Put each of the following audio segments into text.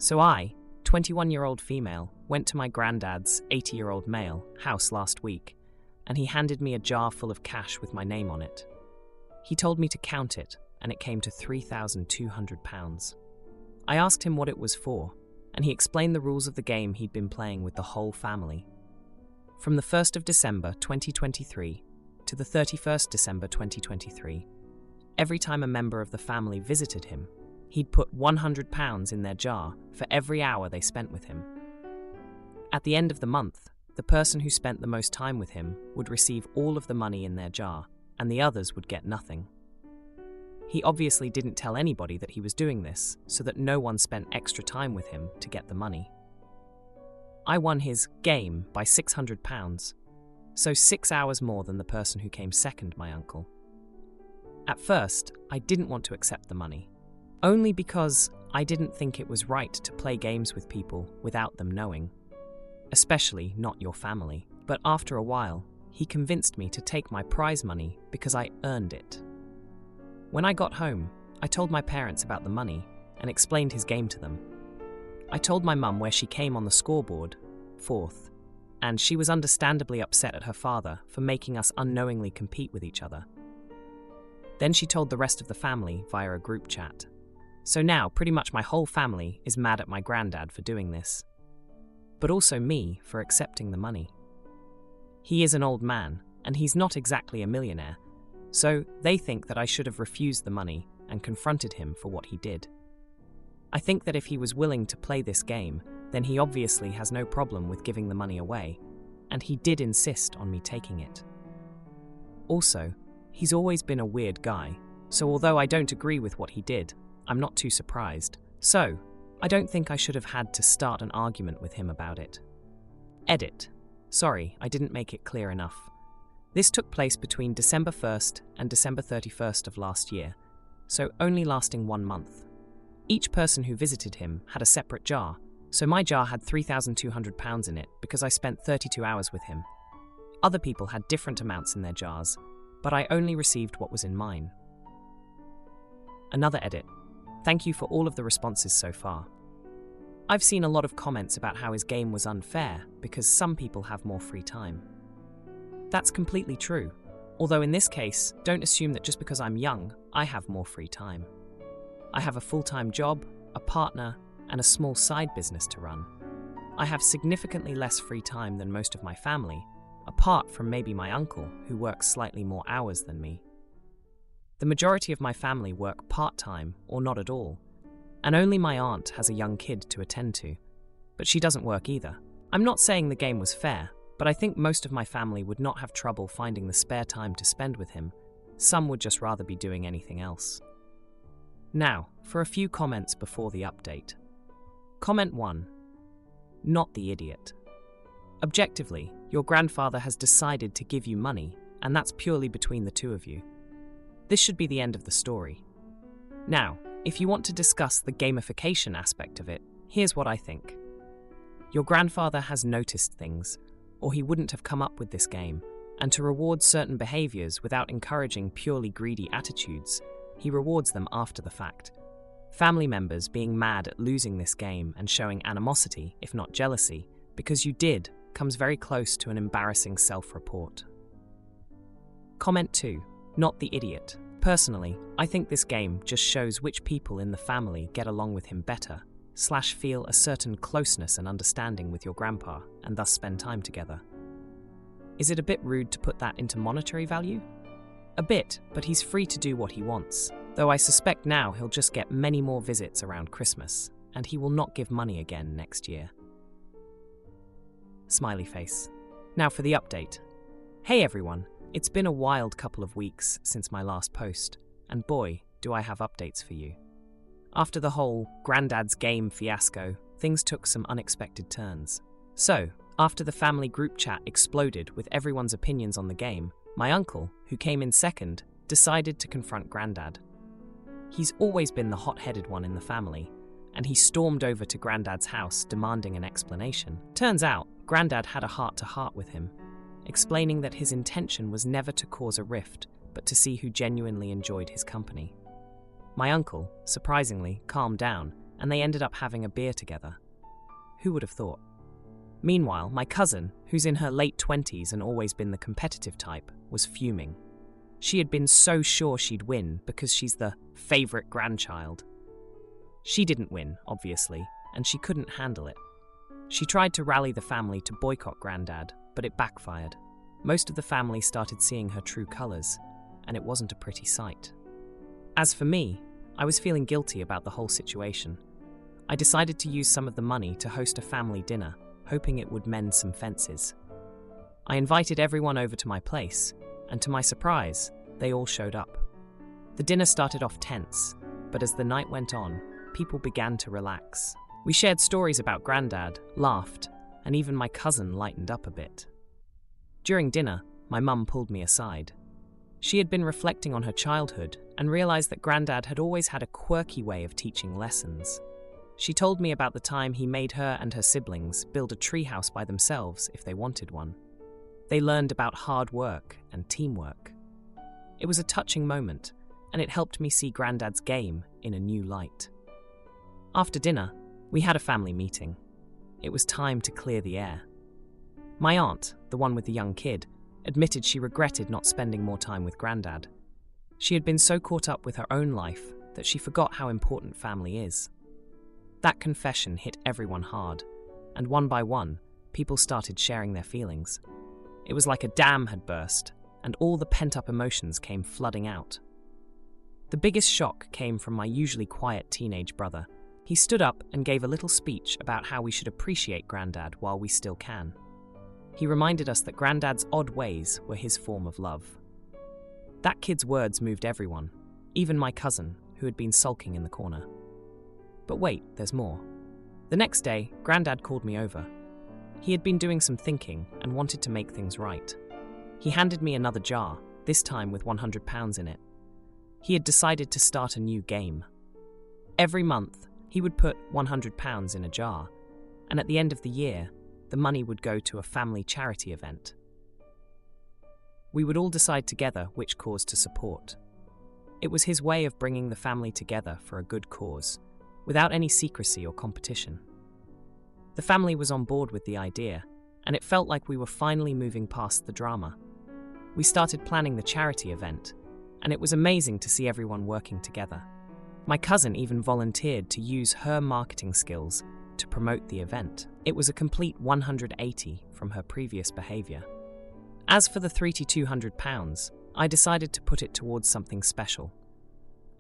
So I, 21-year-old female, went to my granddad's 80-year-old male house last week, and he handed me a jar full of cash with my name on it. He told me to count it, and it came to £3,200. I asked him what it was for, and he explained the rules of the game he'd been playing with the whole family. From the 1st of December 2023 to the 31st December 2023, every time a member of the family visited him, he'd put £100 in their jar for every hour they spent with him. At the end of the month, the person who spent the most time with him would receive all of the money in their jar, and the others would get nothing. He obviously didn't tell anybody that he was doing this, so that no one spent extra time with him to get the money. I won his game by £600, so 6 hours more than the person who came second, my uncle. At first, I didn't want to accept the money, only because I didn't think it was right to play games with people without them knowing, especially not your family. But after a while, he convinced me to take my prize money because I earned it. When I got home, I told my parents about the money and explained his game to them. I told my mum where she came on the scoreboard, 4th, and she was understandably upset at her father for making us unknowingly compete with each other. Then she told the rest of the family via a group chat. So now pretty much my whole family is mad at my granddad for doing this, but also me for accepting the money. He is an old man, and he's not exactly a millionaire, so they think that I should have refused the money and confronted him for what he did. I think that if he was willing to play this game, then he obviously has no problem with giving the money away, and he did insist on me taking it. Also, he's always been a weird guy, so although I don't agree with what he did, I'm not too surprised. So, I don't think I should have had to start an argument with him about it. Edit. Sorry, I didn't make it clear enough. This took place between December 1st and December 31st of last year, so only lasting 1 month. Each person who visited him had a separate jar, so my jar had £3,200 in it because I spent 32 hours with him. Other people had different amounts in their jars, but I only received what was in mine. Another edit. Thank you for all of the responses so far. I've seen a lot of comments about how his game was unfair because some people have more free time. That's completely true, although in this case, don't assume that just because I'm young, I have more free time. I have a full-time job, a partner, and a small side business to run. I have significantly less free time than most of my family, apart from maybe my uncle, who works slightly more hours than me. The majority of my family work part-time or not at all, and only my aunt has a young kid to attend to, but she doesn't work either. I'm not saying the game was fair, but I think most of my family would not have trouble finding the spare time to spend with him. Some would just rather be doing anything else. Now, for a few comments before the update. Comment 1. Not the idiot. Objectively, your grandfather has decided to give you money, and that's purely between the two of you. This should be the end of the story. Now, if you want to discuss the gamification aspect of it, here's what I think. Your grandfather has noticed things, or he wouldn't have come up with this game, and to reward certain behaviors without encouraging purely greedy attitudes, he rewards them after the fact. Family members being mad at losing this game and showing animosity, if not jealousy, because you did, comes very close to an embarrassing self-report. Comment 2. Not the idiot. Personally, I think this game just shows which people in the family get along with him better, / feel a certain closeness and understanding with your grandpa, and thus spend time together. Is it a bit rude to put that into monetary value? A bit, but he's free to do what he wants, though I suspect now he'll just get many more visits around Christmas, and he will not give money again next year. Smiley face. Now for the update. Hey everyone, it's been a wild couple of weeks since my last post, and boy, do I have updates for you. After the whole Granddad's game fiasco, things took some unexpected turns. So, after the family group chat exploded with everyone's opinions on the game, my uncle, who came in second, decided to confront Granddad. He's always been the hot-headed one in the family, and he stormed over to Granddad's house demanding an explanation. Turns out, Granddad had a heart-to-heart with him, explaining that his intention was never to cause a rift, but to see who genuinely enjoyed his company. My uncle, surprisingly, calmed down and they ended up having a beer together. Who would have thought? Meanwhile, my cousin, who's in her late 20s and always been the competitive type, was fuming. She had been so sure she'd win because she's the favourite grandchild. She didn't win, obviously, and she couldn't handle it. She tried to rally the family to boycott Grandad, but it backfired. Most of the family started seeing her true colours, and it wasn't a pretty sight. As for me, I was feeling guilty about the whole situation. I decided to use some of the money to host a family dinner, hoping it would mend some fences. I invited everyone over to my place, and to my surprise, they all showed up. The dinner started off tense, but as the night went on, people began to relax. We shared stories about Grandad, laughed, and even my cousin lightened up a bit. During dinner, my mum pulled me aside. She had been reflecting on her childhood and realized that Grandad had always had a quirky way of teaching lessons. She told me about the time he made her and her siblings build a treehouse by themselves if they wanted one. They learned about hard work and teamwork. It was a touching moment, and it helped me see Grandad's game in a new light. After dinner, we had a family meeting. It was time to clear the air. My aunt, the one with the young kid, admitted she regretted not spending more time with Grandad. She had been so caught up with her own life that she forgot how important family is. That confession hit everyone hard, and one by one, people started sharing their feelings. It was like a dam had burst, and all the pent-up emotions came flooding out. The biggest shock came from my usually quiet teenage brother. He stood up and gave a little speech about how we should appreciate Grandad while we still can. He reminded us that Grandad's odd ways were his form of love. That kid's words moved everyone, even my cousin, who had been sulking in the corner. But wait, there's more. The next day, Grandad called me over. He had been doing some thinking and wanted to make things right. He handed me another jar, this time with £100 in it. He had decided to start a new game. Every month, he would put £100 in a jar, and at the end of the year, the money would go to a family charity event. We would all decide together which cause to support. It was his way of bringing the family together for a good cause, without any secrecy or competition. The family was on board with the idea, and it felt like we were finally moving past the drama. We started planning the charity event, and it was amazing to see everyone working together. My cousin even volunteered to use her marketing skills to promote the event. It was a complete 180 from her previous behaviour. As for the £3,200, I decided to put it towards something special.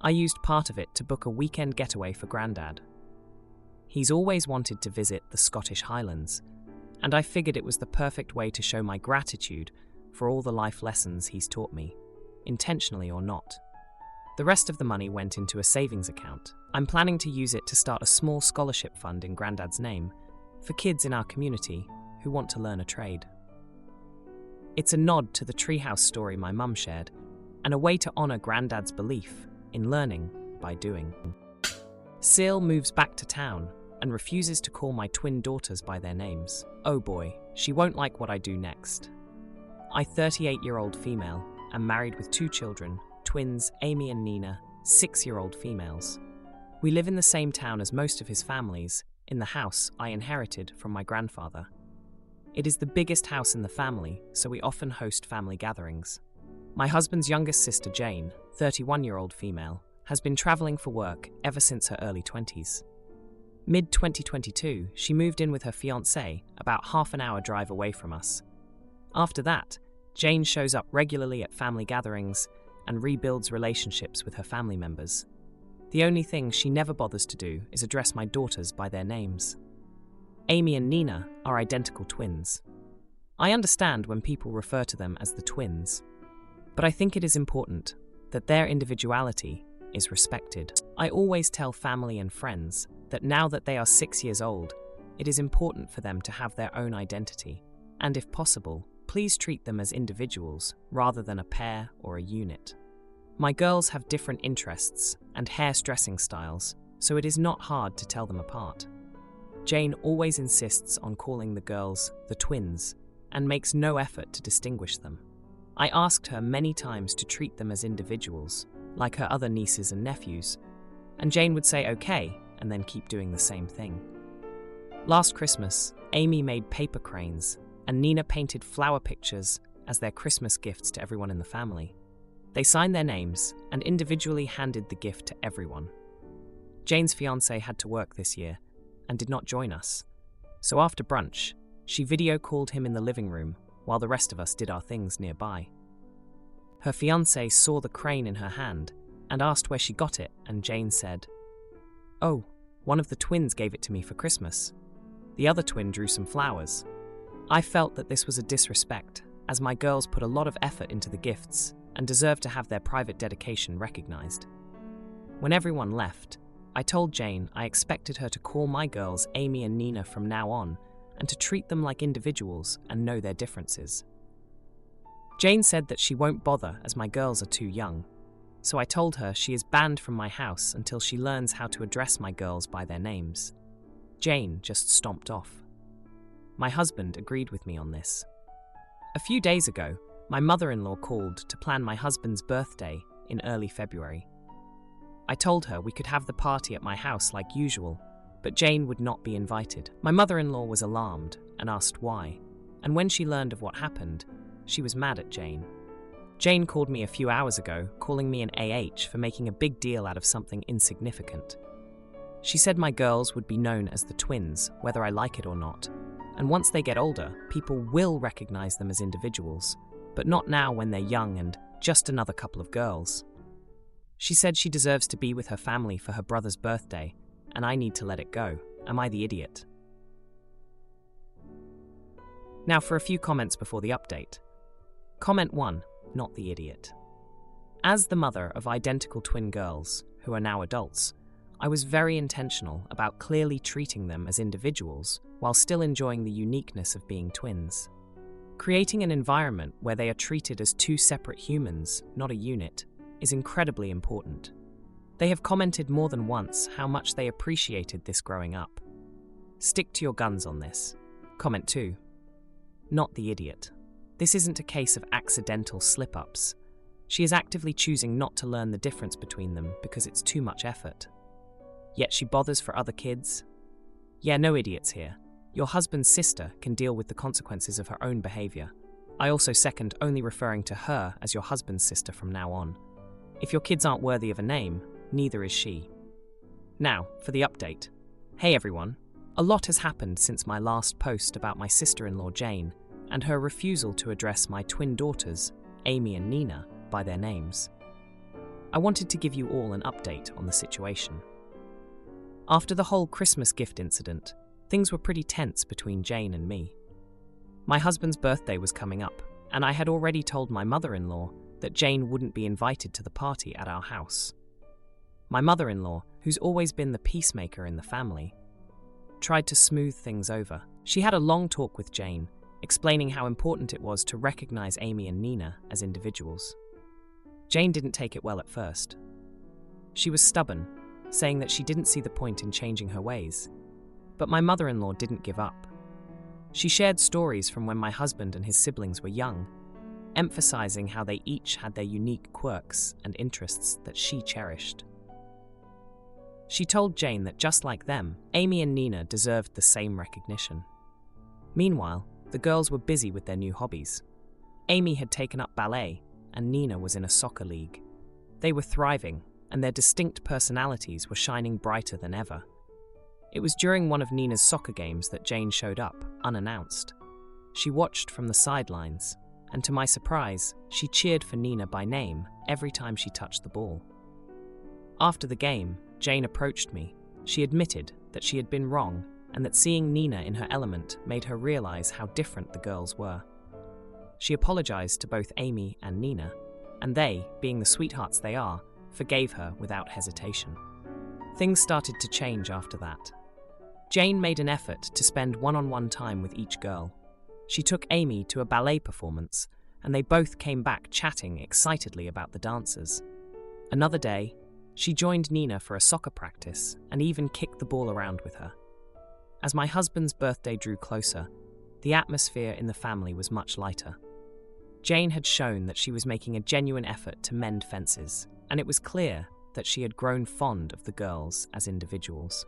I used part of it to book a weekend getaway for Grandad. He's always wanted to visit the Scottish Highlands, and I figured it was the perfect way to show my gratitude for all the life lessons he's taught me, intentionally or not. The rest of the money went into a savings account. I'm planning to use it to start a small scholarship fund in Grandad's name for kids in our community who want to learn a trade. It's a nod to the treehouse story my mum shared, and a way to honour Grandad's belief in learning by doing. Seal moves back to town and refuses to call my twin daughters by their names. Oh boy, she won't like what I do next. I, 38-year-old female, am married with 2 children, twins Amy and Nina, 6-year-old females. We live in the same town as most of his families, in the house I inherited from my grandfather. It is the biggest house in the family, so we often host family gatherings. My husband's youngest sister Jane, 31-year-old female, has been travelling for work ever since her early 20s. Mid-2022, she moved in with her fiancé about half an hour drive away from us. After that, Jane shows up regularly at family gatherings and rebuilds relationships with her family members. The only thing she never bothers to do is address my daughters by their names. Amy and Nina are identical twins. I understand when people refer to them as the twins, but I think it is important that their individuality is respected. I always tell family and friends that now that they are 6 years old, it is important for them to have their own identity, and if possible, please treat them as individuals rather than a pair or a unit. My girls have different interests and hair-dressing styles, so it is not hard to tell them apart. Jane always insists on calling the girls the twins and makes no effort to distinguish them. I asked her many times to treat them as individuals, like her other nieces and nephews, and Jane would say okay and then keep doing the same thing. Last Christmas, Amy made paper cranes, and Nina painted flower pictures as their Christmas gifts to everyone in the family. They signed their names and individually handed the gift to everyone. Jane's fiancé had to work this year and did not join us. So after brunch, she video called him in the living room while the rest of us did our things nearby. Her fiancé saw the crane in her hand and asked where she got it, and Jane said, "Oh, one of the twins gave it to me for Christmas. The other twin drew some flowers." I felt that this was a disrespect, as my girls put a lot of effort into the gifts and deserved to have their private dedication recognized. When everyone left, I told Jane I expected her to call my girls Amy and Nina from now on and to treat them like individuals and know their differences. Jane said that she won't bother as my girls are too young, so I told her she is banned from my house until she learns how to address my girls by their names. Jane just stomped off. My husband agreed with me on this. A few days ago, my mother-in-law called to plan my husband's birthday in early February. I told her we could have the party at my house like usual, but Jane would not be invited. My mother-in-law was alarmed and asked why, and when she learned of what happened, she was mad at Jane. Jane called me a few hours ago, calling me an AH for making a big deal out of something insignificant. She said my girls would be known as the twins, whether I like it or not, and once they get older, people will recognize them as individuals, but not now when they're young and just another couple of girls. She said she deserves to be with her family for her brother's birthday, and I need to let it go. Am I the idiot? Now for a few comments before the update. Comment 1, not the idiot. As the mother of identical twin girls, who are now adults, I was very intentional about clearly treating them as individuals while still enjoying the uniqueness of being twins. Creating an environment where they are treated as two separate humans, not a unit, is incredibly important. They have commented more than once how much they appreciated this growing up. Stick to your guns on this. Comment 2. Not the idiot. This isn't a case of accidental slip-ups. She is actively choosing not to learn the difference between them because it's too much effort. Yet she bothers for other kids? Yeah, no idiots here. Your husband's sister can deal with the consequences of her own behavior. I also second only referring to her as your husband's sister from now on. If your kids aren't worthy of a name, neither is she. Now, for the update. Hey everyone. A lot has happened since my last post about my sister-in-law Jane and her refusal to address my twin daughters, Amy and Nina, by their names. I wanted to give you all an update on the situation. After the whole Christmas gift incident, things were pretty tense between Jane and me. My husband's birthday was coming up, and I had already told my mother-in-law that Jane wouldn't be invited to the party at our house. My mother-in-law, who's always been the peacemaker in the family, tried to smooth things over. She had a long talk with Jane, explaining how important it was to recognize Amy and Nina as individuals. Jane didn't take it well at first. She was stubborn, saying that she didn't see the point in changing her ways. But my mother-in-law didn't give up. She shared stories from when my husband and his siblings were young, emphasizing how they each had their unique quirks and interests that she cherished. She told Jane that just like them, Amy and Nina deserved the same recognition. Meanwhile, the girls were busy with their new hobbies. Amy had taken up ballet, and Nina was in a soccer league. They were thriving, and their distinct personalities were shining brighter than ever. It was during one of Nina's soccer games that Jane showed up, unannounced. She watched from the sidelines, and to my surprise, she cheered for Nina by name every time she touched the ball. After the game, Jane approached me. She admitted that she had been wrong and that seeing Nina in her element made her realize how different the girls were. She apologized to both Amy and Nina, and they, being the sweethearts they are, forgave her without hesitation. Things started to change after that. Jane made an effort to spend one-on-one time with each girl. She took Amy to a ballet performance, and they both came back chatting excitedly about the dancers. Another day, she joined Nina for a soccer practice and even kicked the ball around with her. As my husband's birthday drew closer, the atmosphere in the family was much lighter. Jane had shown that she was making a genuine effort to mend fences, and it was clear that she had grown fond of the girls as individuals.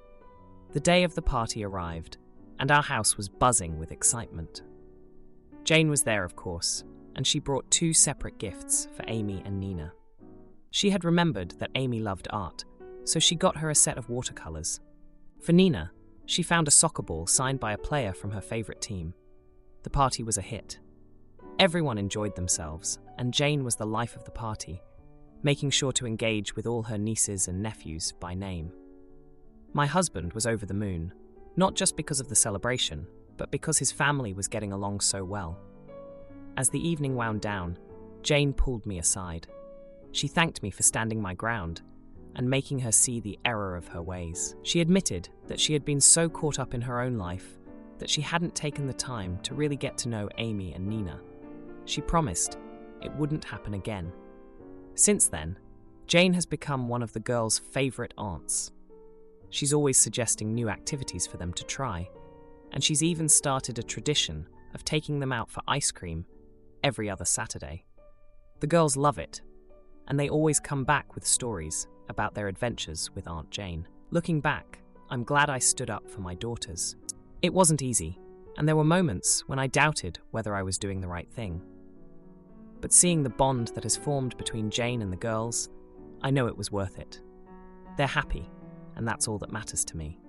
The day of the party arrived, and our house was buzzing with excitement. Jane was there, of course, and she brought 2 separate gifts for Amy and Nina. She had remembered that Amy loved art, so she got her a set of watercolors. For Nina, she found a soccer ball signed by a player from her favorite team. The party was a hit. Everyone enjoyed themselves, and Jane was the life of the party, making sure to engage with all her nieces and nephews by name. My husband was over the moon, not just because of the celebration, but because his family was getting along so well. As the evening wound down, Jane pulled me aside. She thanked me for standing my ground and making her see the error of her ways. She admitted that she had been so caught up in her own life that she hadn't taken the time to really get to know Amy and Nina. She promised it wouldn't happen again. Since then, Jane has become one of the girls' favorite aunts. She's always suggesting new activities for them to try, and she's even started a tradition of taking them out for ice cream every other Saturday. The girls love it, and they always come back with stories about their adventures with Aunt Jane. Looking back, I'm glad I stood up for my daughters. It wasn't easy, and there were moments when I doubted whether I was doing the right thing. But seeing the bond that has formed between Jane and the girls, I know it was worth it. They're happy, and that's all that matters to me.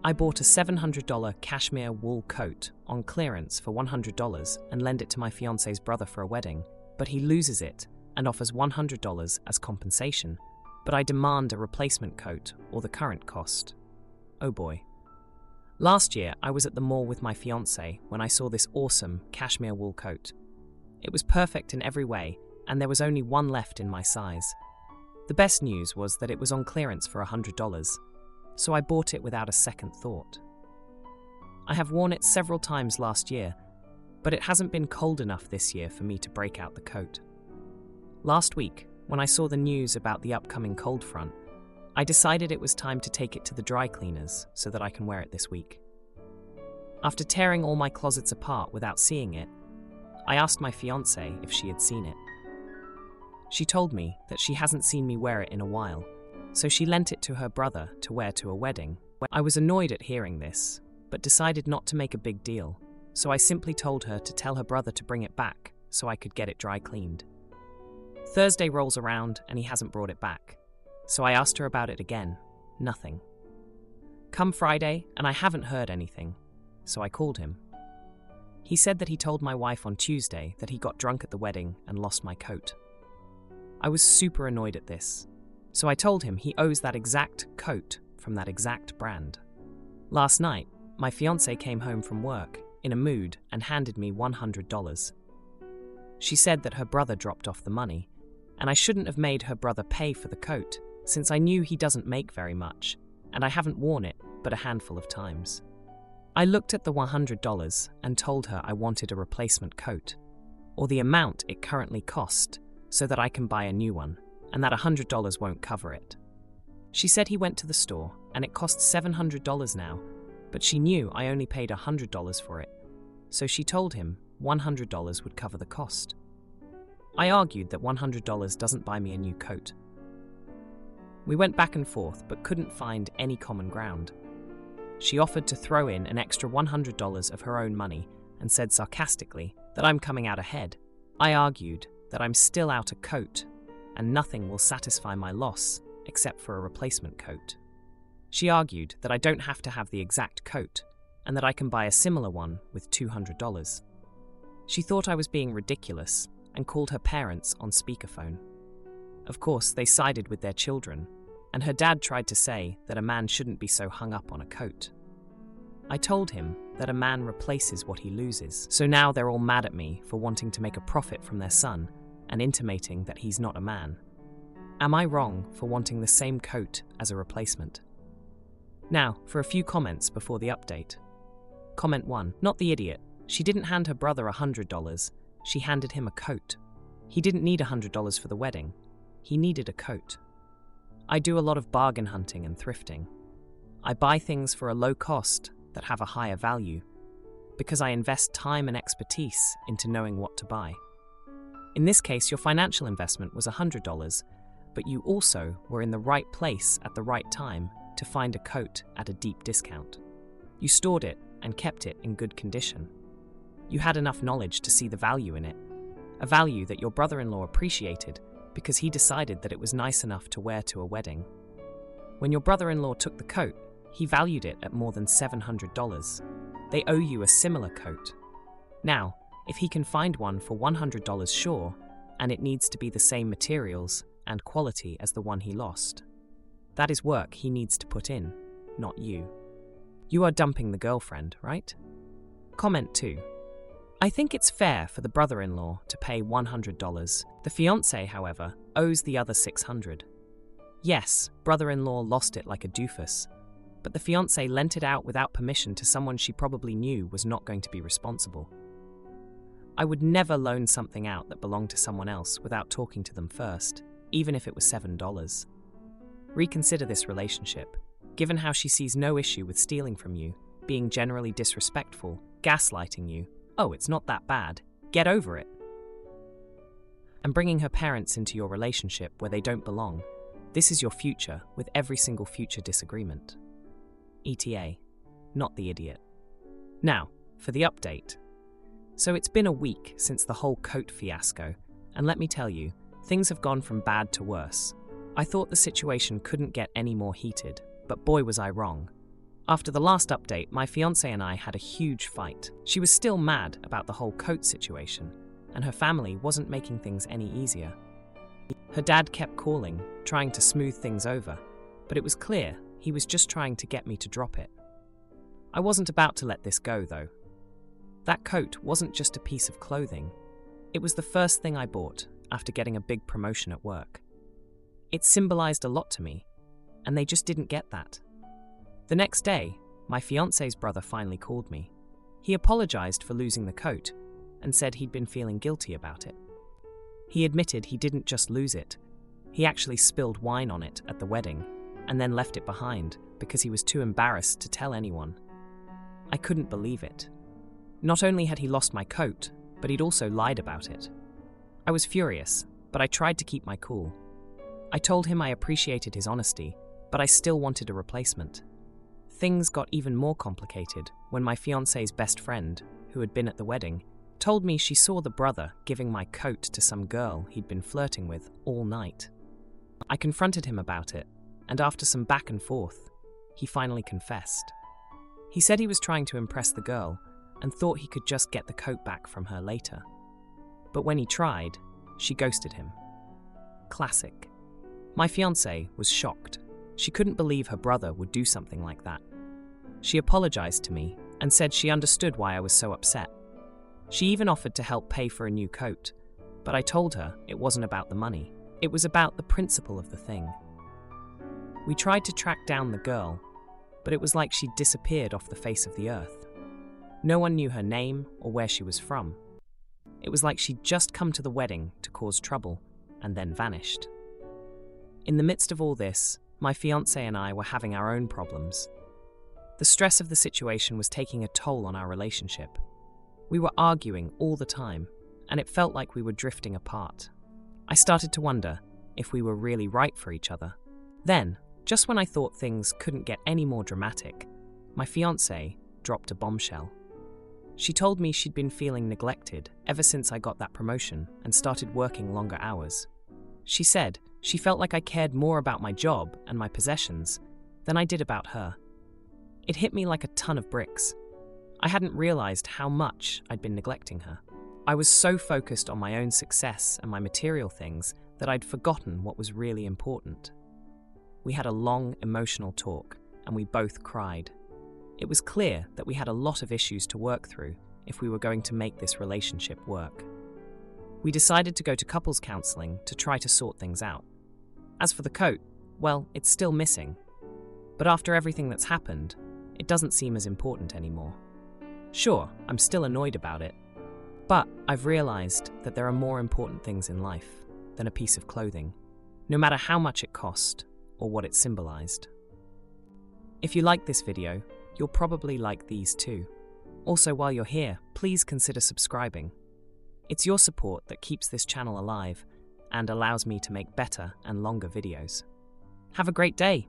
I bought a $700 cashmere wool coat on clearance for $100 and lent it to my fiancé's brother for a wedding, but he loses it and offers $100 as compensation, but I demand a replacement coat or the current cost. Oh boy. Last year, I was at the mall with my fiancé when I saw this awesome cashmere wool coat. It was perfect in every way, and there was only one left in my size. The best news was that it was on clearance for $100, so I bought it without a second thought. I have worn it several times last year, but it hasn't been cold enough this year for me to break out the coat. Last week, when I saw the news about the upcoming cold front, I decided it was time to take it to the dry cleaners so that I can wear it this week. After tearing all my closets apart without seeing it, I asked my fiancée if she had seen it. She told me that she hasn't seen me wear it in a while, so she lent it to her brother to wear to a wedding. I was annoyed at hearing this, but decided not to make a big deal, so I simply told her to tell her brother to bring it back so I could get it dry cleaned. Thursday rolls around and he hasn't brought it back, so I asked her about it again. Nothing. Come Friday, and I haven't heard anything, so I called him. He said that he told my wife on Tuesday that he got drunk at the wedding and lost my coat. I was super annoyed at this, so I told him he owes that exact coat from that exact brand. Last night, my fiancée came home from work in a mood and handed me $100. She said that her brother dropped off the money, and I shouldn't have made her brother pay for the coat since I knew he doesn't make very much, and I haven't worn it but a handful of times. I looked at the $100 and told her I wanted a replacement coat, or the amount it currently cost, so that I can buy a new one, and that $100 won't cover it. She said he went to the store, and it cost $700 now, but she knew I only paid $100 for it, so she told him $100 would cover the cost. I argued that $100 doesn't buy me a new coat. We went back and forth but couldn't find any common ground. She offered to throw in an extra $100 of her own money and said sarcastically that I'm coming out ahead. I argued that I'm still out a coat and nothing will satisfy my loss except for a replacement coat. She argued that I don't have to have the exact coat and that I can buy a similar one with $200. She thought I was being ridiculous and called her parents on speakerphone. Of course, they sided with their children, and her dad tried to say that a man shouldn't be so hung up on a coat. I told him that a man replaces what he loses, so now they're all mad at me for wanting to make a profit from their son and intimating that he's not a man. Am I wrong for wanting the same coat as a replacement? Now, for a few comments before the update. Comment 1. Not the idiot. She didn't hand her brother $100. She handed him a coat. He didn't need $100 for the wedding. He needed a coat. I do a lot of bargain hunting and thrifting. I buy things for a low cost that have a higher value because I invest time and expertise into knowing what to buy. In this case, your financial investment was $100, but you also were in the right place at the right time to find a coat at a deep discount. You stored it and kept it in good condition. You had enough knowledge to see the value in it, a value that your brother-in-law appreciated because he decided that it was nice enough to wear to a wedding. When your brother-in-law took the coat, he valued it at more than $700. They owe you a similar coat. Now, if he can find one for $100 sure, and it needs to be the same materials and quality as the one he lost, that is work he needs to put in, not you. You are dumping the girlfriend, right? Comment 2. I think it's fair for the brother-in-law to pay $100. The fiancé, however, owes the other $600. Yes, brother-in-law lost it like a doofus, but the fiancé lent it out without permission to someone she probably knew was not going to be responsible. I would never loan something out that belonged to someone else without talking to them first, even if it was $7. Reconsider this relationship, given how she sees no issue with stealing from you, being generally disrespectful, gaslighting you. Oh, it's not that bad. Get over it. And bringing her parents into your relationship where they don't belong. This is your future with every single future disagreement. ETA, not the idiot. Now, for the update. So it's been a week since the whole coat fiasco, and let me tell you, things have gone from bad to worse. I thought the situation couldn't get any more heated, but boy was I wrong. After the last update, my fiancé and I had a huge fight. She was still mad about the whole coat situation, and her family wasn't making things any easier. Her dad kept calling, trying to smooth things over, but it was clear he was just trying to get me to drop it. I wasn't about to let this go, though. That coat wasn't just a piece of clothing. It was the first thing I bought after getting a big promotion at work. It symbolized a lot to me, and they just didn't get that. The next day, my fiancé's brother finally called me. He apologized for losing the coat and said he'd been feeling guilty about it. He admitted he didn't just lose it. He actually spilled wine on it at the wedding and then left it behind because he was too embarrassed to tell anyone. I couldn't believe it. Not only had he lost my coat, but he'd also lied about it. I was furious, but I tried to keep my cool. I told him I appreciated his honesty, but I still wanted a replacement. Things got even more complicated when my fiancé's best friend, who had been at the wedding, told me she saw the brother giving my coat to some girl he'd been flirting with all night. I confronted him about it, and after some back and forth, he finally confessed. He said he was trying to impress the girl and thought he could just get the coat back from her later. But when he tried, she ghosted him. Classic. My fiancée was shocked. She couldn't believe her brother would do something like that. She apologized to me and said she understood why I was so upset. She even offered to help pay for a new coat, but I told her it wasn't about the money. It was about the principle of the thing. We tried to track down the girl, but it was like she'd disappeared off the face of the earth. No one knew her name or where she was from. It was like she'd just come to the wedding to cause trouble and then vanished. In the midst of all this, my fiancé and I were having our own problems. The stress of the situation was taking a toll on our relationship. We were arguing all the time, and it felt like we were drifting apart. I started to wonder if we were really right for each other. Then, just when I thought things couldn't get any more dramatic, my fiancé dropped a bombshell. She told me she'd been feeling neglected ever since I got that promotion and started working longer hours. She said she felt like I cared more about my job and my possessions than I did about her. It hit me like a ton of bricks. I hadn't realized how much I'd been neglecting her. I was so focused on my own success and my material things that I'd forgotten what was really important. We had a long, emotional talk, and we both cried. It was clear that we had a lot of issues to work through if we were going to make this relationship work. We decided to go to couples counseling to try to sort things out. As for the coat, well, it's still missing. But after everything that's happened, it doesn't seem as important anymore. Sure, I'm still annoyed about it, but I've realized that there are more important things in life than a piece of clothing, no matter how much it cost or what it symbolized. If you like this video, you'll probably like these too. Also, while you're here, please consider subscribing. It's your support that keeps this channel alive and allows me to make better and longer videos. Have a great day!